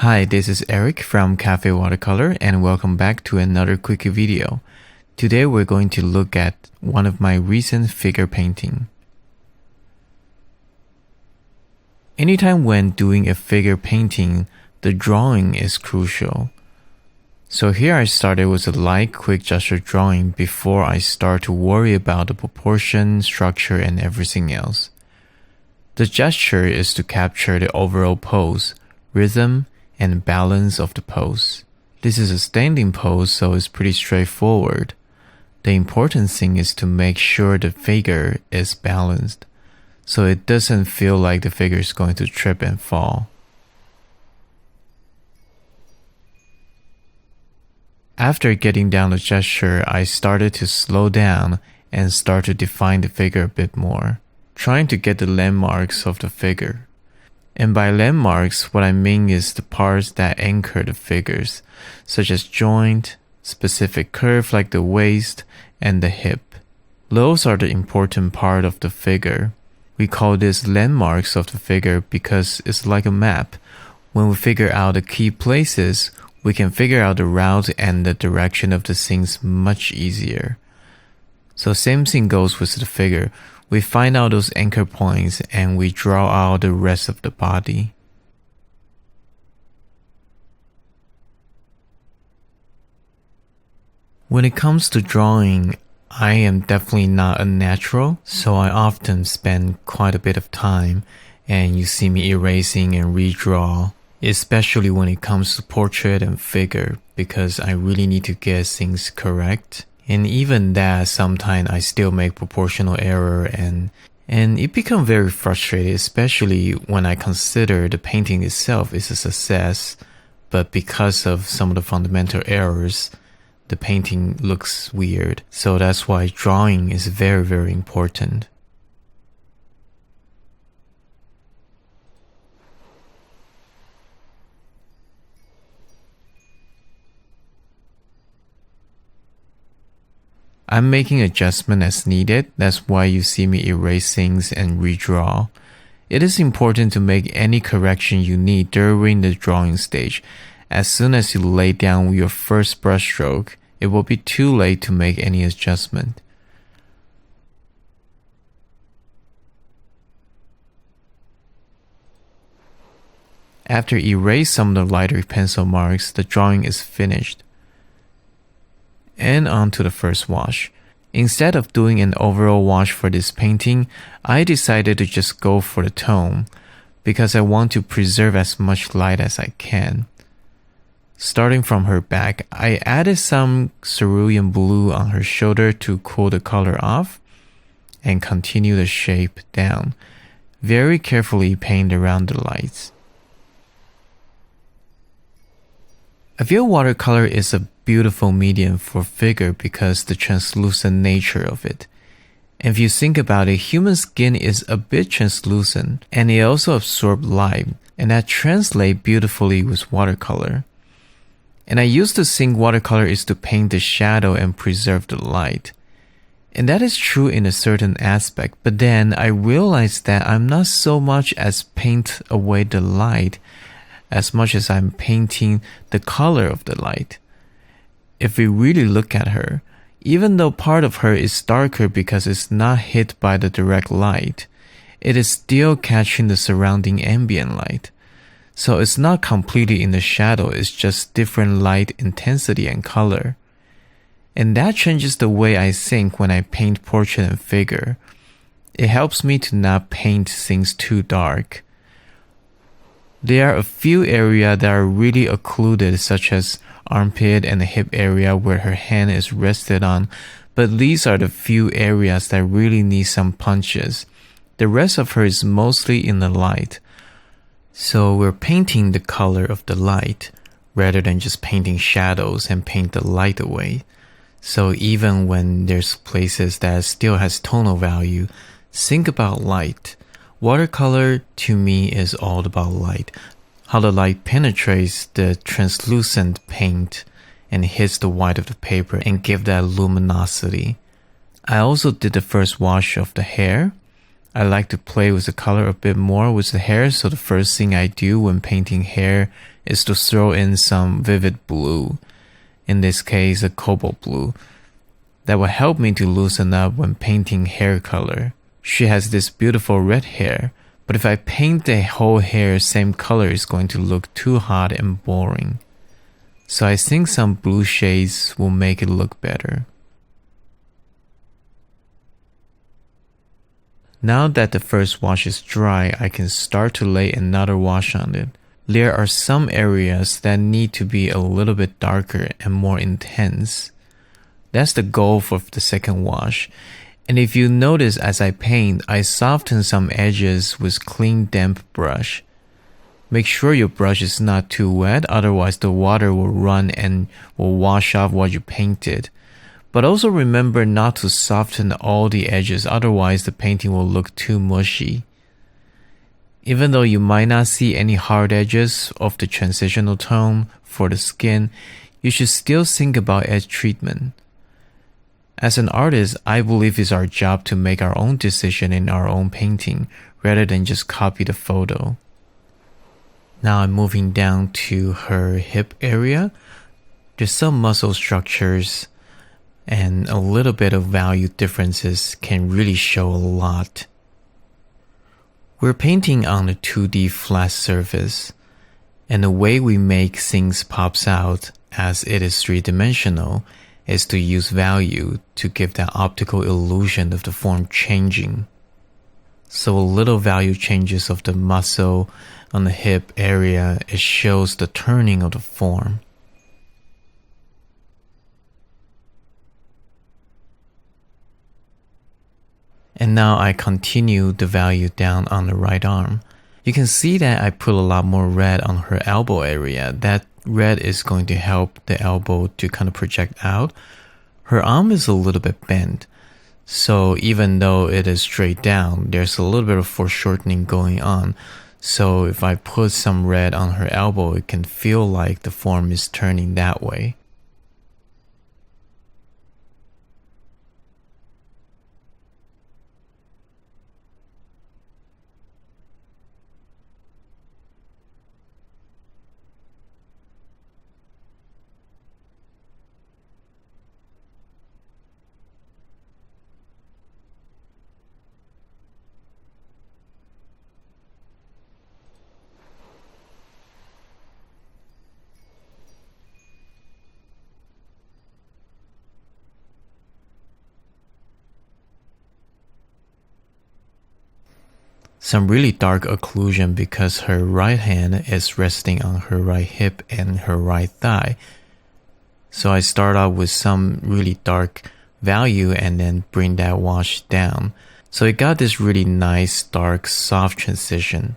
Hi, this is Eric from Cafe Watercolor and welcome back to another quickie video. Today we're going to look at one of my recent figure painting. Anytime when doing a figure painting, the drawing is crucial. So here I started with a light quick gesture drawing before I start to worry about the proportion, structure, and everything else. The gesture is to capture the overall pose, rhythm, and balance of the pose. This is a standing pose, so it's pretty straightforward. The important thing is to make sure the figure is balanced, so it doesn't feel like the figure is going to trip and fall. After getting down the gesture, I started to slow down and start to define the figure a bit more, trying to get the landmarks of the figure. And by landmarks, what I mean is the parts that anchor the figures, such as joint, specific curve like the waist, and the hip. Those are the important part of the figure. We call this landmarks of the figure because it's like a map. When we figure out the key places, we can figure out the route and the direction of the things much easier. So same thing goes with the figure. We find out those anchor points and we draw out the rest of the body. When it comes to drawing, I am definitely not a natural, so I often spend quite a bit of time and you see me erasing and redraw, especially when it comes to portrait and figure, because I really need to get things correct. And even that, sometimes I still make proportional error and it becomes very frustrating, especially when I consider the painting itself is a success, but because of some of the fundamental errors, the painting looks weird. So that's why drawing is very, very important. I'm making adjustment as needed. That's why you see me erase things and redraw. It is important to make any correction you need during the drawing stage. As soon as you lay down your first brushstroke, it will be too late to make any adjustment. After erase some of the lighter pencil marks, the drawing is finished. And on to the first wash. Instead of doing an overall wash for this painting, I decided to just go for the tone because I want to preserve as much light as I can. Starting from her back, I added some cerulean blue on her shoulder to cool the color off and continue the shape down. Very carefully paint around the lights. I feel watercolor is a beautiful medium for figure because the translucent nature of it. And if you think about it, human skin is a bit translucent and it also absorbs light, and that translates beautifully with watercolor. And I used to think watercolor is to paint the shadow and preserve the light. And that is true in a certain aspect, but then I realized that I'm not so much as paint away the light as much as I'm painting the color of the light. If we really look at her, even though part of her is darker because it's not hit by the direct light, it is still catching the surrounding ambient light. So it's not completely in the shadow, it's just different light intensity and color. And that changes the way I think when I paint portrait and figure. It helps me to not paint things too dark. There are a few areas that are really occluded, such as armpit and the hip area where her hand is rested on, but these are the few areas that really need some punches. The rest of her is mostly in the light. So we're painting the color of the light rather than just painting shadows and paint the light away. So even when there's places that still has tonal value, think about light. Watercolor to me is all about light. How the light penetrates the translucent paint and hits the white of the paper and give that luminosity. I also did the first wash of the hair. I like to play with the color a bit more with the hair, so the first thing I do when painting hair is to throw in some vivid blue, in this case a cobalt blue. That will help me to loosen up when painting hair color. She has this beautiful red hair, but if I paint the whole hair same color, it's going to look too hot and boring. So I think some blue shades will make it look better. Now that the first wash is dry, I can start to lay another wash on it. There are some areas that need to be a little bit darker and more intense. That's the goal for the second wash. And if you notice as I paint, I soften some edges with clean damp brush. Make sure your brush is not too wet, otherwise the water will run and will wash off what you painted. But also remember not to soften all the edges, otherwise the painting will look too mushy. Even though you might not see any hard edges of the transitional tone for the skin, you should still think about edge treatment. As an artist, I believe it's our job to make our own decision in our own painting, rather than just copy the photo. Now I'm moving down to her hip area. There's some muscle structures and a little bit of value differences can really show a lot. We're painting on a 2D flat surface, and the way we make things pops out as it is three-dimensional is to use value to give that optical illusion of the form changing. So a little value changes of the muscle on the hip area, it shows the turning of the form. And now I continue the value down on the right arm. You can see that I put a lot more red on her elbow area. That red is going to help the elbow to kind of project out. Her arm is a little bit bent. So even though it is straight down, there's a little bit of foreshortening going on. So if I put some red on her elbow, it can feel like the form is turning that way. Some really dark occlusion because her right hand is resting on her right hip and her right thigh. So I start out with some really dark value and then bring that wash down. So it got this really nice, dark, soft transition.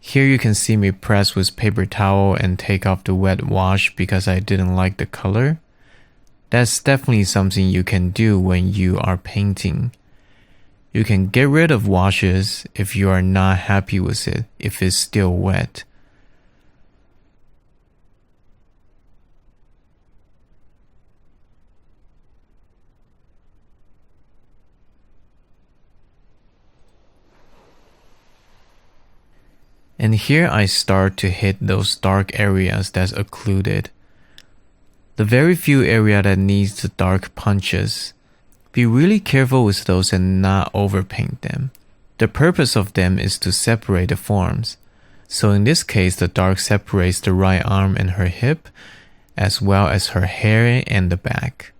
Here you can see me press with paper towel and take off the wet wash because I didn't like the color. That's definitely something you can do when you are painting. You can get rid of washes if you are not happy with it, if it's still wet. And here I start to hit those dark areas that's occluded. The very few area that needs the dark punches. Be really careful with those and not overpaint them. The purpose of them is to separate the forms. So in this case, the dark separates the right arm and her hip, as well as her hair and the back.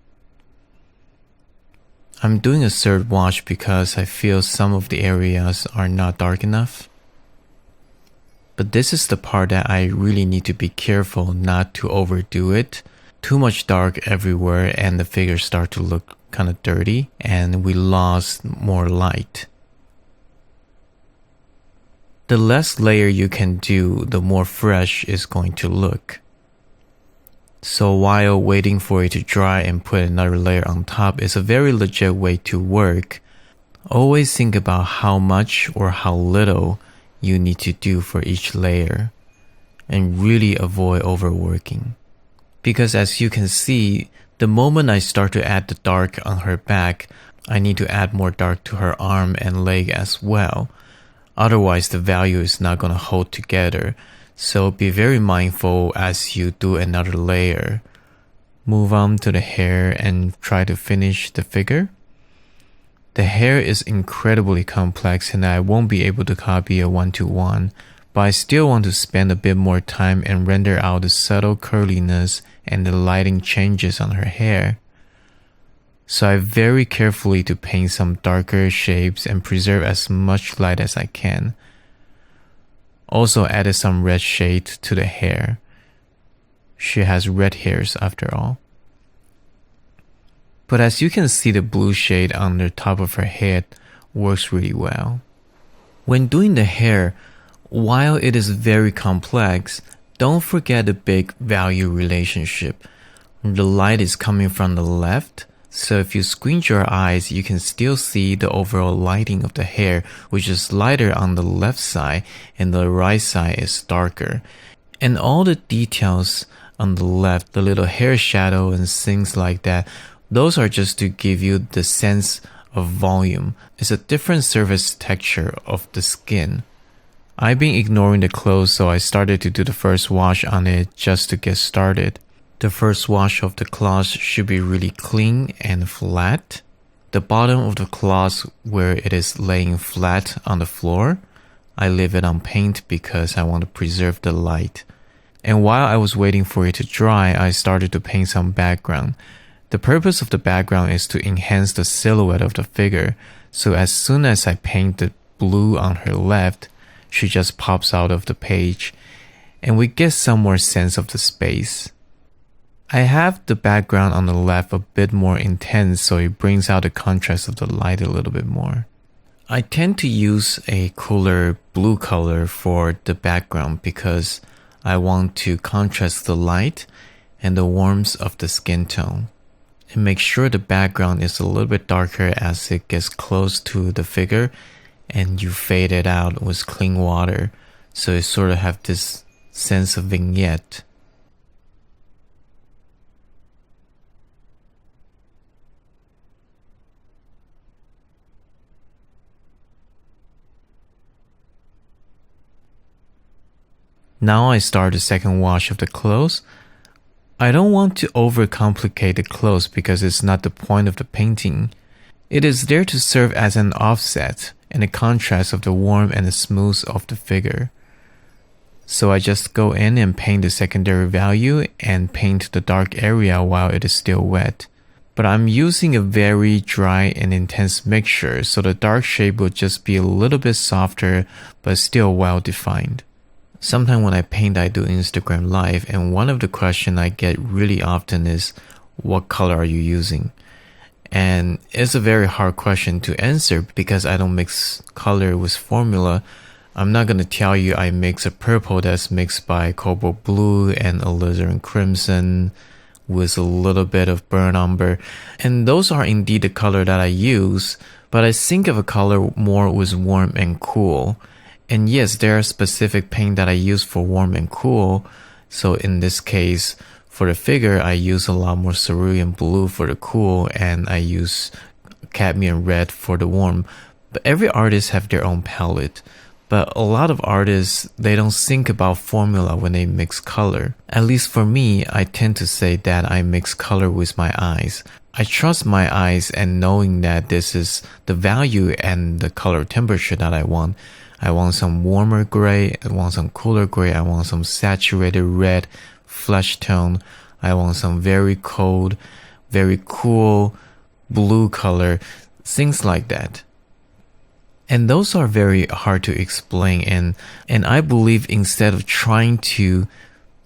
I'm doing a third wash because I feel some of the areas are not dark enough. But this is the part that I really need to be careful not to overdo it. too much dark everywhere and the figures start to look kind of dirty and we lost more light. The less layer you can do, the more fresh it's going to look. So while waiting for it to dry and put another layer on top is a very legit way to work. Always think about how much or how little you need to do for each layer and really avoid overworking. Because as you can see, the moment I start to add the dark on her back, I need to add more dark to her arm and leg as well. Otherwise, the value is not going to hold together. So be very mindful as you do another layer. Move on to the hair and try to finish the figure. The hair is incredibly complex and I won't be able to copy a one-to-one, but I still want to spend a bit more time and render out the subtle curliness and the lighting changes on her hair. So I very carefully to paint some darker shapes and preserve as much light as I can. Also added some red shade to the hair. She has red hairs after all. But as you can see, the blue shade on the top of her head works really well. When doing the hair, while it is very complex, don't forget the big value relationship. The light is coming from the left, so if you squint your eyes, you can still see the overall lighting of the hair, which is lighter on the left side and the right side is darker. And all the details on the left, the little hair shadow and things like that, those are just to give you the sense of volume. It's a different surface texture of the skin. I've been ignoring the clothes, so I started to do the first wash on it just to get started. The first wash of the cloth should be really clean and flat. The bottom of the cloth where it is laying flat on the floor, I leave it on paint because I want to preserve the light. And while I was waiting for it to dry, I started to paint some background. The purpose of the background is to enhance the silhouette of the figure, so as soon as I paint the blue on her left, she just pops out of the page, and we get some more sense of the space. I have the background on the left a bit more intense, so it brings out the contrast of the light a little bit more. I tend to use a cooler blue color for the background because I want to contrast the light and the warmth of the skin tone. And make sure the background is a little bit darker as it gets close to the figure, and you fade it out with clean water, so it sort of have this sense of vignette. Now I start the second wash of the clothes. I don't want to overcomplicate the clothes because it's not the point of the painting. It is there to serve as an offset and a contrast of the warm and the smooth of the figure. So I just go in and paint the secondary value and paint the dark area while it is still wet. But I'm using a very dry and intense mixture, so the dark shade will just be a little bit softer but still well defined. Sometimes when I paint, I do Instagram Live, and one of the questions I get really often is, what color are you using? And it's a very hard question to answer because I don't mix color with formula. I'm not going to tell you I mix a purple that's mixed by cobalt blue and alizarin crimson with a little bit of burnt umber. And those are indeed the color that I use, but I think of a color more with warm and cool. And yes, there are specific paint that I use for warm and cool. So in this case, for the figure, I use a lot more cerulean blue for the cool, and I use cadmium red for the warm. But every artist have their own palette. But a lot of artists, they don't think about formula when they mix color. At least for me, I tend to say that I mix color with my eyes. I trust my eyes and knowing that this is the value and the color temperature that I want. I want some warmer gray, I want some cooler gray, I want some saturated red, flesh tone, I want some very cold, very cool blue color, things like that. And those are very hard to explain, and I believe instead of trying to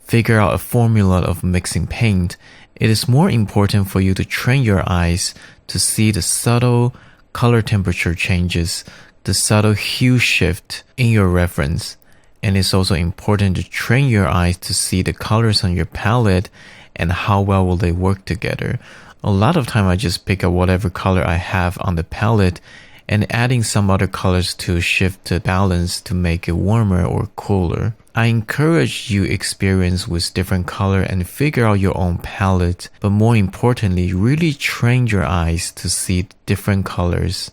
figure out a formula of mixing paint It is more important for you to train your eyes to see the subtle color temperature changes, the subtle hue shift in your reference. And it's also important to train your eyes to see the colors on your palette and how well will they work together. A lot of time I just pick up whatever color I have on the palette and adding some other colors to shift the balance to make it warmer or cooler. I encourage you experience with different color and figure out your own palette, but more importantly, really train your eyes to see different colors.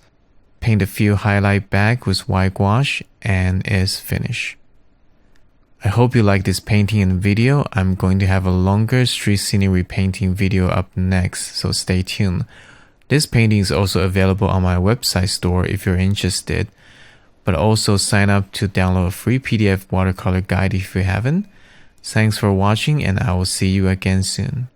Paint a few highlight back with white gouache and it's finished. I hope you like this painting and video. I'm going to have a longer street scenery painting video up next, so stay tuned. This painting is also available on my website store if you're interested, but also sign up to download a free PDF watercolor guide if you haven't. Thanks for watching and I will see you again soon.